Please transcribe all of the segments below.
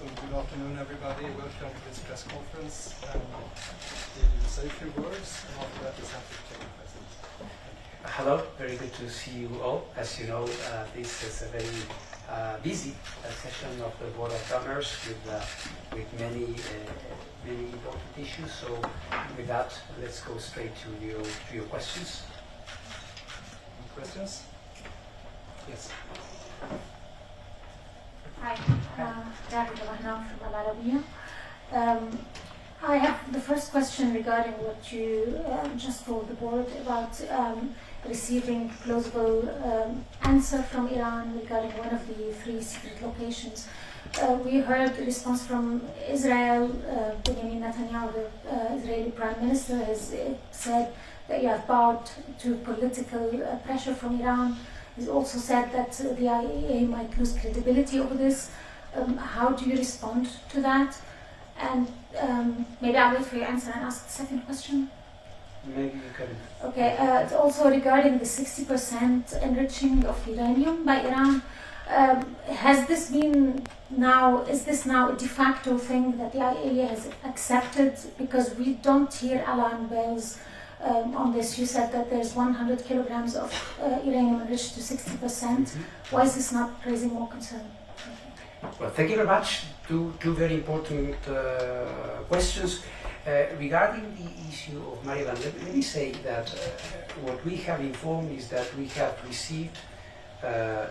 So good afternoon, everybody. Welcome to this press conference. We will say a few words, and after that, it's happy to take questions. Hello, very good to see you all. As you know, this is a very busy session of the Board of Governors with many important issues. So, with that, let's go straight to your questions. Any questions? Yes. Hi, David Wahnow from Al Arabiya. I have the first question regarding what you just told the board about receiving plausible answer from Iran regarding one of the 3 secret locations. We heard a response from Israel. Benjamin Netanyahu, the Israeli Prime Minister, has said that you have bowed to political pressure from Iran. He's also said that the IAEA might lose credibility over this. How do you respond to that? And maybe I'll wait for your answer and ask the second question. Maybe you can. Okay. Also regarding the 60% enriching of uranium by Iran, has this been now? Is this now a de facto thing that the IAEA has accepted? Because we don't hear alarm bells on this. You said that there's 100 kilograms of uranium enriched to 60%. Mm-hmm. Why is this not raising more concern? Well, thank you very much. Two very important questions. Regarding the issue of Maryland, let me say that what we have informed is that we have received a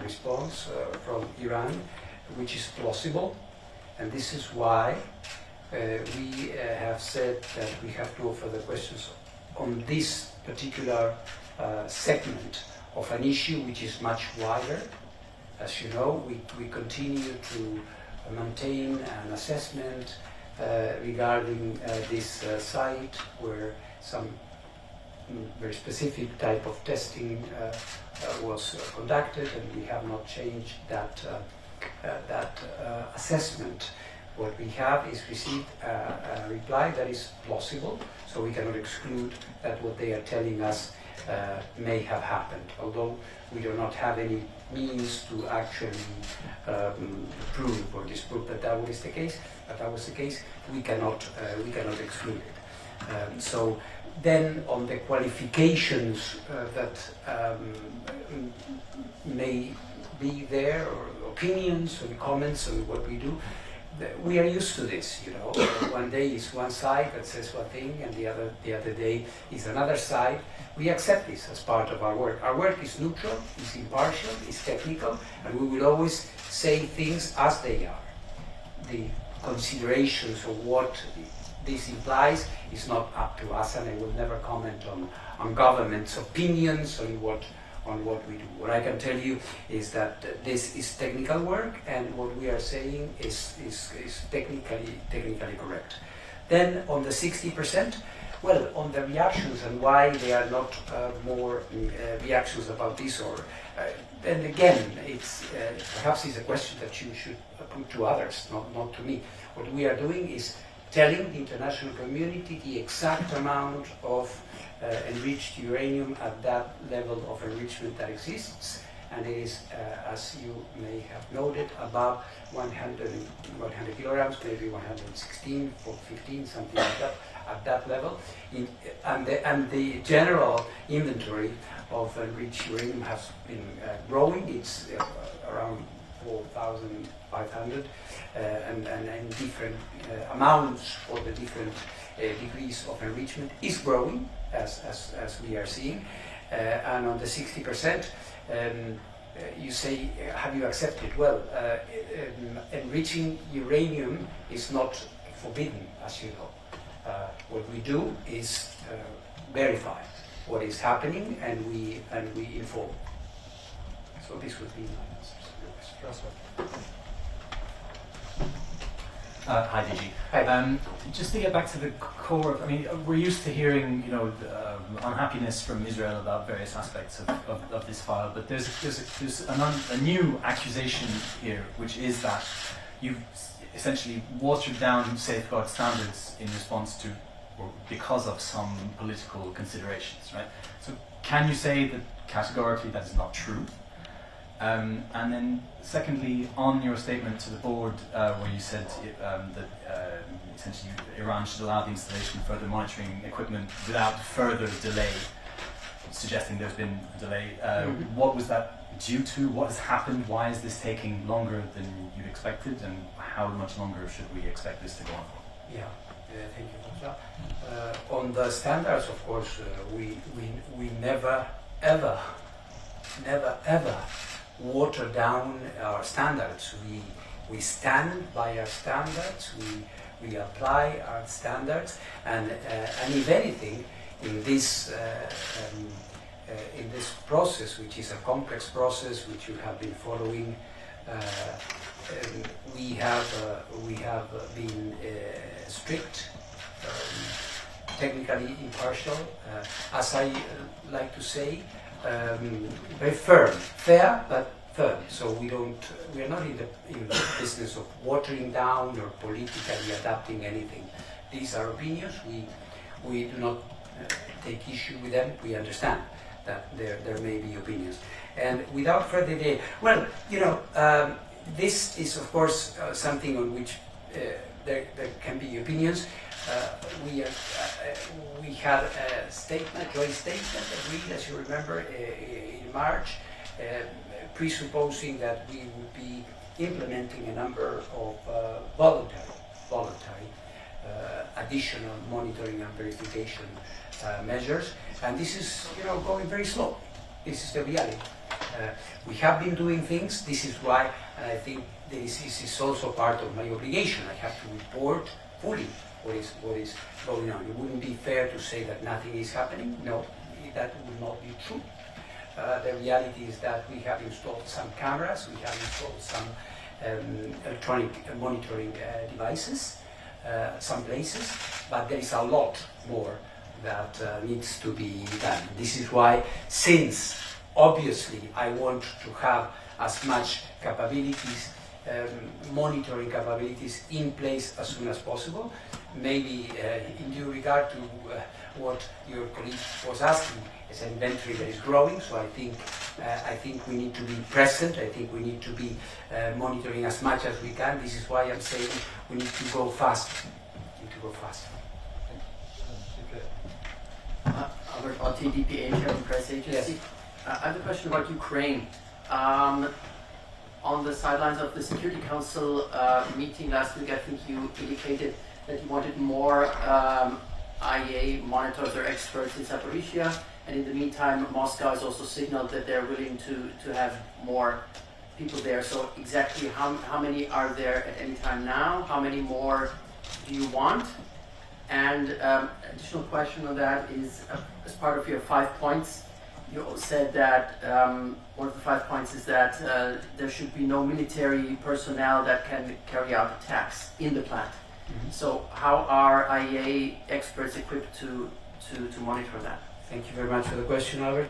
response from Iran, which is plausible, and this is why we have said that we have to offer the questions on this particular segment of an issue which is much wider. As you know, we continue to maintain an assessment regarding this site where some very specific type of testing was conducted, and we have not changed that assessment. What we have is received a reply that is plausible, so we cannot exclude that what they are telling us may have happened, although we do not have any means to actually prove or disprove that was the case. We cannot exclude it. So then, on the qualifications that may be there, or opinions and comments on what we do, we are used to this, you know. One day is one side that says one thing, and the other day is another side. We accept this as part of our work. Our work is neutral, is impartial, is technical, and we will always say things as they are. The considerations of what this implies is not up to us, and I will never comment on government's opinions on what we do. What I can tell you is that this is technical work, and what we are saying is technically correct. Then on the 60%, well, on the reactions and why there are not more reactions about this, or then again, it's perhaps it's a question that you should put to others, not to me. What we are doing is telling the international community the exact amount of enriched uranium at that level of enrichment that exists, and it is, as you may have noted, above 100 kilograms, maybe 116, 15, something like that, at that level. And the general inventory of enriched uranium has been growing. It's around 4,500, and in different amounts for the different degrees of enrichment is growing, as we are seeing. And on the 60%, you say, have you accepted? Well, enriching uranium is not forbidden, as you know. What we do is verify what is happening, and we inform. So this would be my answer. Hi, DG. Hi. Just to get back to the core of, I mean, we're used to hearing, you know, unhappiness from Israel about various aspects of this file, but there's a new accusation here, which is that you've essentially watered down safeguard standards in response to, or because of some political considerations, right? So can you say that categorically that is not true? And then secondly, on your statement to the board, where you said that essentially Iran should allow the installation of further monitoring equipment without further delay, suggesting there's been a delay. What was that due to? What has happened? Why is this taking longer than you'd expected? And how much longer should we expect this to go on for? Yeah, thank you, François. On the standards, of course, we never ever water down our standards. We stand by our standards. We apply our standards, and if anything, in this process, which is a complex process, which you have been following, we have been strict, technically impartial, as I like to say, very firm, fair but firm. So we are not in the business of watering down or politically adapting anything. These are opinions. We do not take issue with them. We understand that there may be opinions. And without further delay, well, this is of course something on which there can be opinions. We had a joint statement agreed, as you remember, in March, presupposing that we would be implementing a number of voluntary additional monitoring and verification measures, and this is going very slow. This is the reality. We have been doing things. This is why, and I think this is also part of my obligation. I have to report fully what is going on. It wouldn't be fair to say that nothing is happening. No, that would not be true. The reality is that we have installed some cameras. We have installed some electronic monitoring devices, some places, but there is a lot more that needs to be done. This is why, since obviously I want to have as much capabilities, monitoring capabilities in place as soon as possible, maybe in due regard to what your colleague was asking, it's an inventory that is growing, so I think we need to be present. I think we need to be monitoring as much as we can. This is why I'm saying we need to go fast. Albert Otti, DPA, Chairman Press Agency. Yes. I have a question about Ukraine. On the sidelines of the Security Council meeting last week, I think you indicated that you wanted more IAEA monitors or experts in Zaporizhia, and in the meantime, Moscow has also signaled that they're willing to have more people there. So exactly how many are there at any time now? How many more do you want? And additional question on that is, as part of your 5 points, you said that one of the 5 points is that there should be no military personnel that can carry out attacks in the plant. Mm-hmm. So how are IAEA experts equipped to monitor that? Thank you very much for the question, Albert.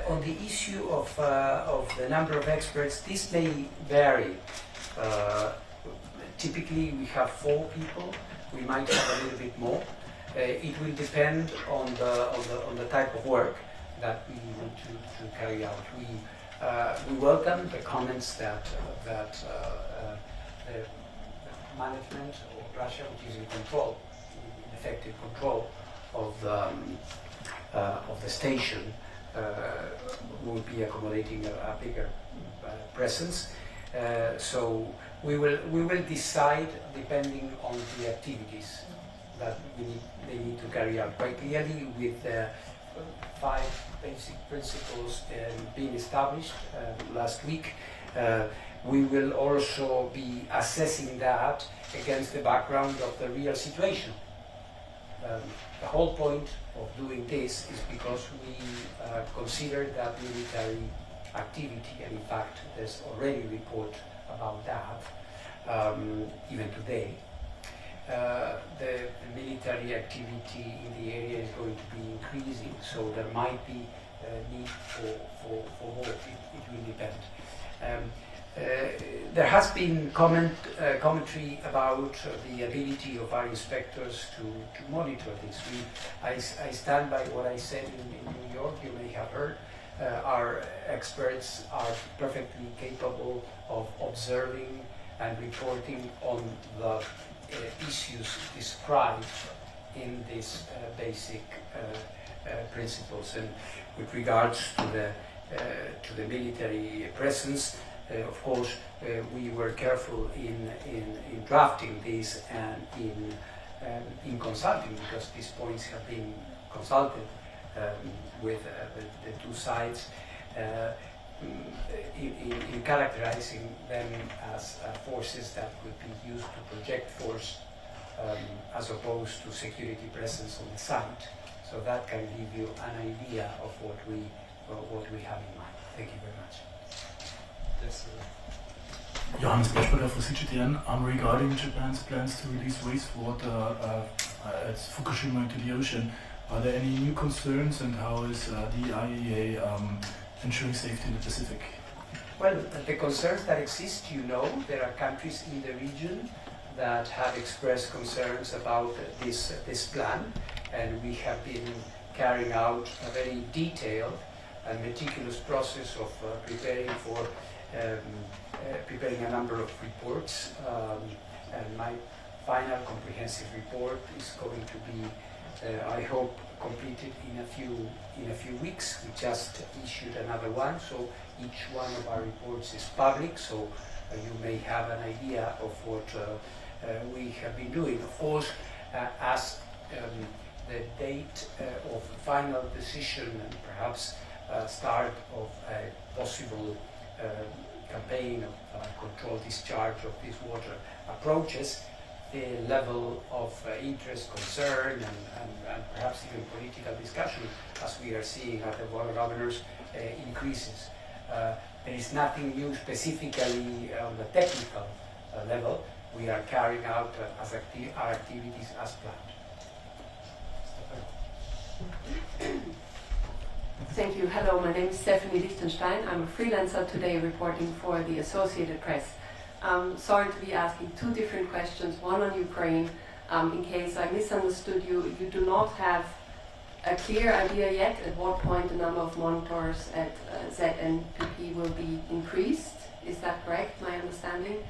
On the issue of the number of experts, this may vary. Typically, we have 4 people. We might have a little bit more. It will depend on the type of work that we want to carry out. We welcome the comments that the management of Russia, which is in effective control of the station, will be accommodating a bigger presence. So we will decide depending on the activities that they need to carry out. Quite clearly, with 5 basic principles being established last week, we will also be assessing that against the background of the real situation. The whole point of doing this is because we consider that military activity, and in fact there's already a report about that, even today. The military activity in the area is going to be increasing, so there might be a need for more. It will depend. There has been commentary about the ability of our inspectors to monitor this. I stand by what I said in New York. You may have heard our experts are perfectly capable of observing and reporting on the issues described in these basic principles. And with regards to the military presence, of course, we were careful in drafting this and in consulting, because these points have been consulted with the two sides, in characterizing them as forces that could be used to project force as opposed to security presence on the site. So that can give you an idea of what we have in mind. Thank you very much. Yes, Johannes Berschberger for CGTN. Regarding Japan's plans to release wastewater at Fukushima into the ocean, are there any new concerns, and how is the IAEA ensuring safety in the Pacific? Well, the concerns that exist, there are countries in the region that have expressed concerns about this plan, and we have been carrying out a very detailed and meticulous process of preparing a number of reports, and my final comprehensive report is going to be, I hope, completed in a few weeks. We just issued another one, so each one of our reports is public, so you may have an idea of what we have been doing. Of course, as the date of final decision and perhaps start of a possible campaign of controlled discharge of this water approaches, the level of interest, concern, and perhaps even political discussion, as we are seeing at the Board of Governors, increases. There is nothing new specifically on the technical level. We are carrying out our activities as planned. Thank you. Hello, my name is Stephanie Lichtenstein. I'm a freelancer today reporting for the Associated Press. Sorry to be asking two different questions, one on Ukraine. In case I misunderstood you, you do not have a clear idea yet at what point the number of monitors at ZNPP will be increased. Is that correct, my understanding?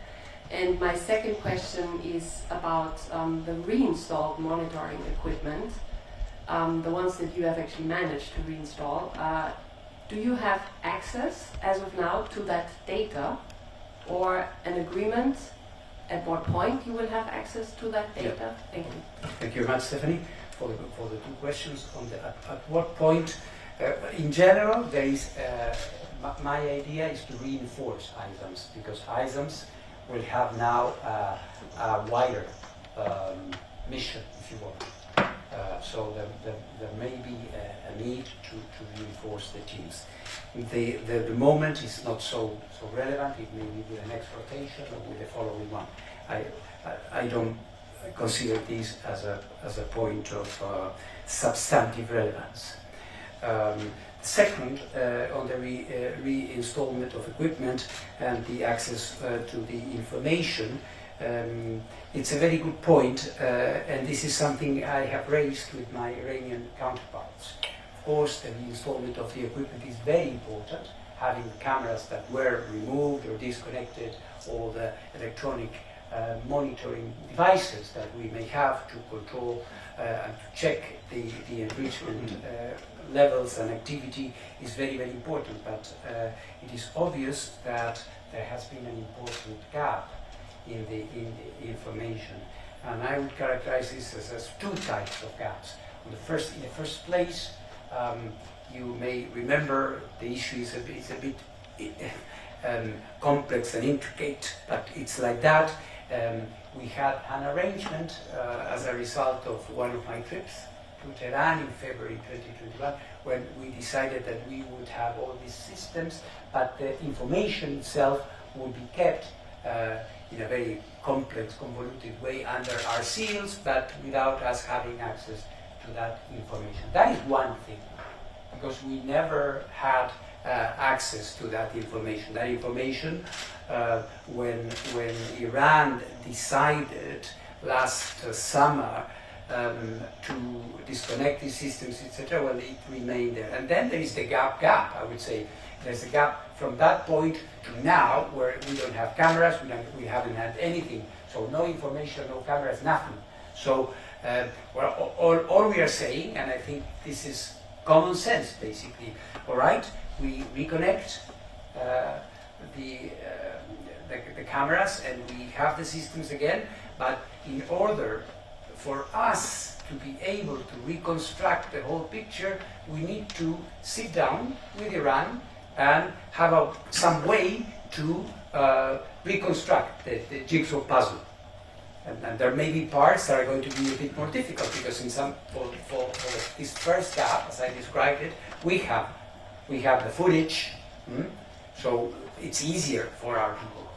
And my second question is about the reinstalled monitoring equipment, the ones that you have actually managed to reinstall. Do you have access as of now to that data, or an agreement at what point you will have access to that data? Yeah. Thank you. Thank you very much, Stephanie, for the two questions. On at what point, in general, there is, my idea is to reinforce ISAMS, because ISAMS will have now a wider mission, if you want. So there may be a need to reinforce the teams. The moment is not so relevant. It may be with the next rotation or with the following one. I don't consider this as a point of substantive relevance. Second, on the reinstallment of equipment and the access to the information, it's a very good point, and this is something I have raised with my Iranian counterparts. Of course, the reinstallment of the equipment is very important, having the cameras that were removed or disconnected, or the electronic monitoring devices that we may have to control and to check the enrichment levels and activity is very, very important. But it is obvious that there has been an important gap in the information, and I would characterize this as two types of gaps. In the first place, you may remember the issue is a bit complex and intricate, but it's like that. We had an arrangement as a result of one of my trips to Tehran in February 2021, when we decided that we would have all these systems, but the information itself would be kept in a very complex, convoluted way under our seals, but without us having access to that information. That is one thing, because we never had access to that information. That information, when Iran decided last summer to disconnect these systems, etc., well, it remained there. And then there is the gap, I would say. There's a gap from that point to now, where we don't have cameras, we haven't had anything. So no information, no cameras, nothing. So well, all we are saying, and I think this is common sense, basically. All right, we reconnect the cameras and we have the systems again, but in order for us to be able to reconstruct the whole picture, we need to sit down with Iran and have some way to reconstruct the jigsaw puzzle. And there may be parts that are going to be a bit more difficult, because in for this first gap, as I described it, we have the footage, so it's easier for our people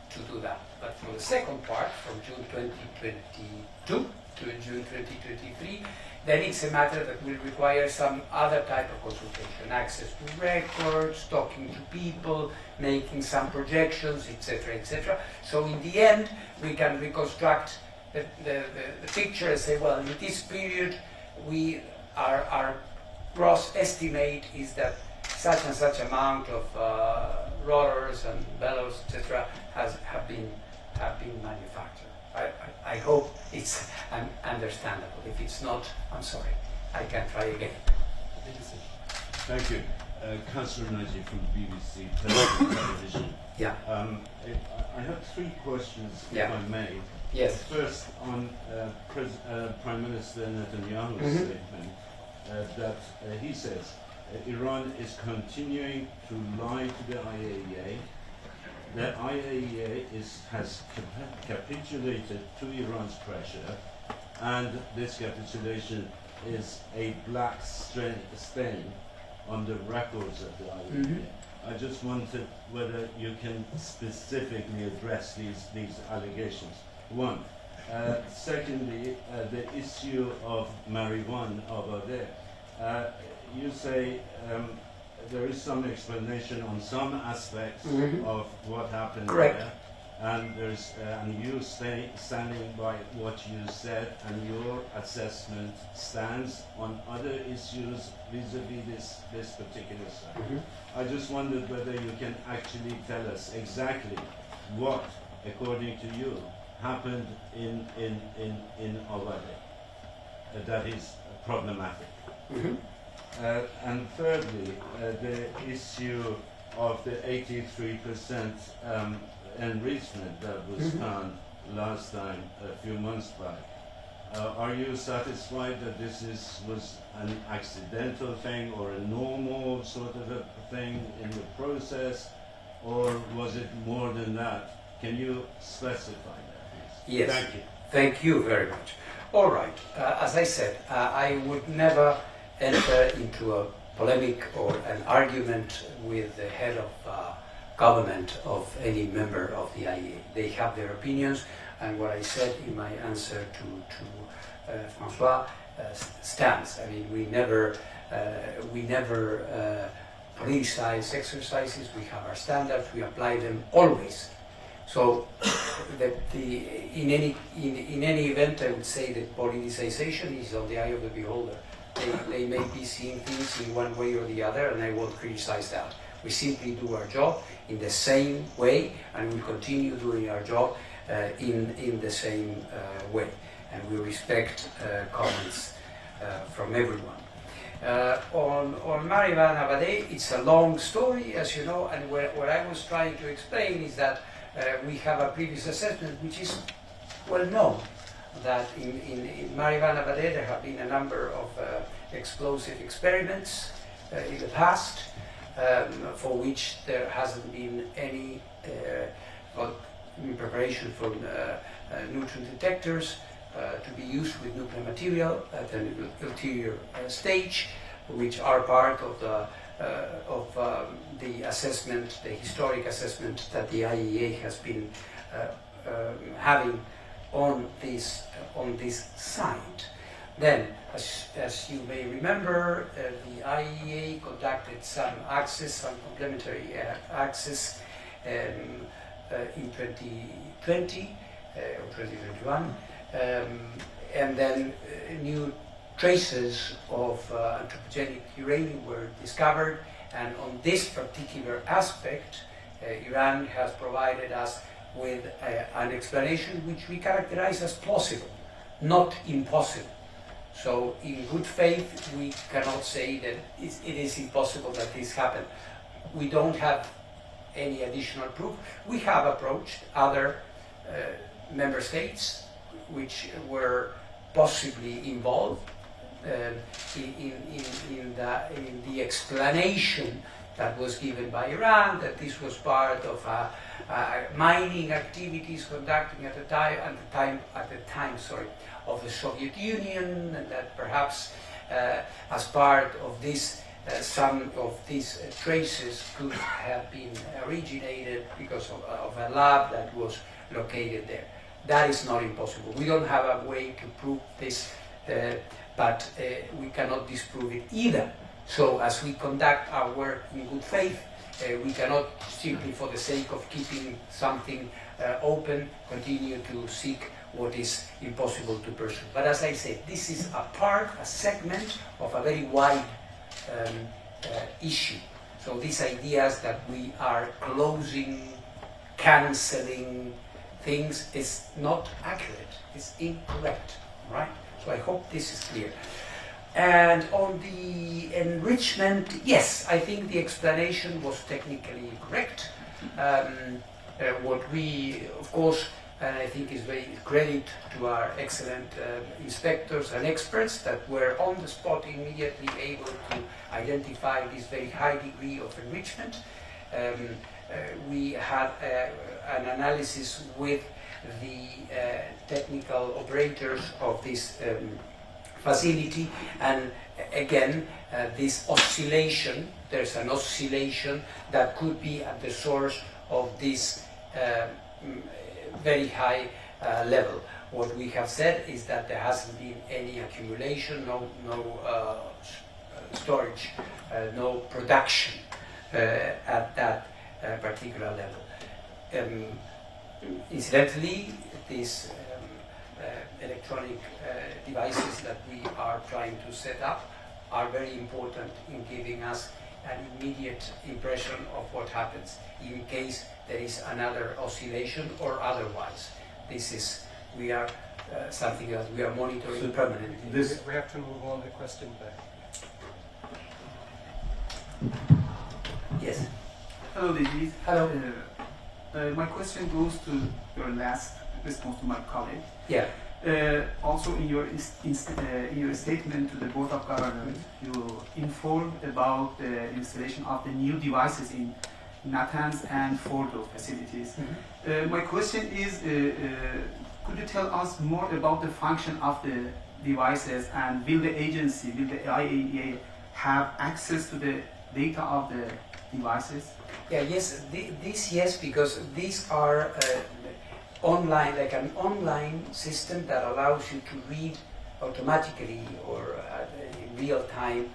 to do that. But for the second part, from June 2022 to June 2023, then it's a matter that will require some other type of consultation, access to records, talking to people, making some projections, etc., etc. So in the end, we can reconstruct the picture and say, well, in this period, our gross estimate is that such and such amount of rollers and bellows, etc., have been manufactured. I hope it's understandable. If it's not, I'm sorry. I can try again. Thank you. Councillor Nagy from BBC Television. Yeah. I have three questions, Yeah. if I may. Yes. First, on Prime Minister Netanyahu's statement that he says Iran is continuing to lie to the IAEA. The IAEA has capitulated to Iran's pressure, and this capitulation is a black stain on the records of the IAEA. I just wondered whether you can specifically address these allegations. One. Secondly, the issue of marijuana over there. You say there is some explanation on some aspects of what happened there, and you standing by what you said, and your assessment stands on other issues vis-a-vis this particular side. I just wondered whether you can actually tell us exactly what, according to you, happened in Awade that is problematic. And thirdly, the issue of the 83% enrichment that was found last time, a few months back. Are you satisfied that this was an accidental thing or a normal sort of a thing in the process, or was it more than that? Can you specify that, please? Yes. Thank you. Thank you very much. All right. As I said, I would never enter into a polemic or an argument with the head of government of any member of the IEA. They have their opinions, and what I said in my answer to François stands. I mean, we never politicize exercises. We have our standards. We apply them always. So, in any event, I would say that politicization is on the eye of the beholder. They may be seeing things in one way or the other, and I won't criticize that. We simply do our job in the same way, and we continue doing our job in the same way. And we respect comments from everyone. On Marivan Abadeh, it's a long story, as you know, and what I was trying to explain is that we have a previous assessment which is well known, that in Marivan Abadeh there have been a number of explosive experiments in the past for which there hasn't been any preparation for neutron detectors to be used with nuclear material at an ulterior stage, which are part of the assessment, the historic assessment that the IAEA has been having on this site. Then, as you may remember, the IAEA conducted some complementary access in 2020 or 2021, and then new traces of anthropogenic uranium were discovered, and on this particular aspect, Iran has provided us with an explanation which we characterize as plausible, not impossible. So in good faith, we cannot say that it is impossible that this happened. We don't have any additional proof. We have approached other member states which were possibly involved in the explanation that was given by Iran, that this was part of mining activities conducting at the time of the Soviet Union, and that perhaps as part of this, some of these traces could have been originated because of a lab that was located there. That is not impossible. We don't have a way to prove this, but we cannot disprove it either. So as we conduct our work in good faith, we cannot simply for the sake of keeping something open, continue to seek what is impossible to pursue. But as I said, this is a segment of a very wide issue. So these ideas that we are closing, cancelling things is not accurate, it's incorrect, right? So I hope this is clear. And on the enrichment, yes, I think the explanation was technically correct. What we, of course, and I think is very credit to our excellent inspectors and experts that were on the spot immediately able to identify this very high degree of enrichment. We had an analysis with the technical operators of this facility, and again this oscillation, there's an oscillation that could be at the source of this very high level. What we have said is that there hasn't been any accumulation, no storage, no production at that particular level. Incidentally, these electronic devices that we are trying to set up are very important in giving us an immediate impression of what happens in case there is another oscillation or otherwise. This is, we are something that we are monitoring permanently. We have to move on the question back. Yes. Hello, ladies. Hello. My question goes to your last response to my colleague. Yeah. Also, in your statement to the Board of Governors, you informed about the installation of the new devices in Natanz and Fordo facilities. Mm-hmm. My question is, could you tell us more about the function of the devices, and will the agency, will the IAEA have access to the data of the devices? Yeah, yes, yes, because these are online, like an online system that allows you to read automatically or in real time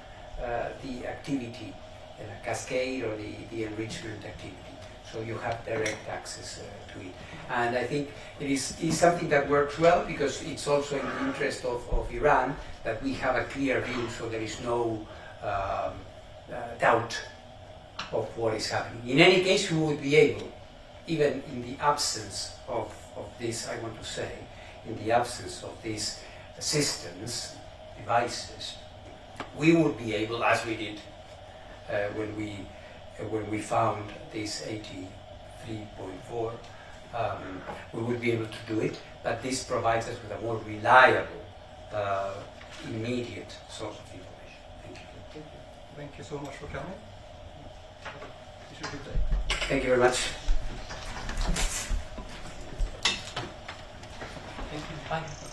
the activity, the cascade or the enrichment activity. So you have direct access to it. And I think it is something that works well because it's also in the interest of Iran that we have a clear view, so there is no doubt of what is happening. In any case, we would be able, even in the absence of this, I want to say, in the absence of these systems, devices, we would be able, as we did when we found this 83.4, we would be able to do it, but this provides us with a more reliable, immediate source of information. Thank you. Thank you so much for coming. Wish you a good day. Thank you very much. Thank you. Bye.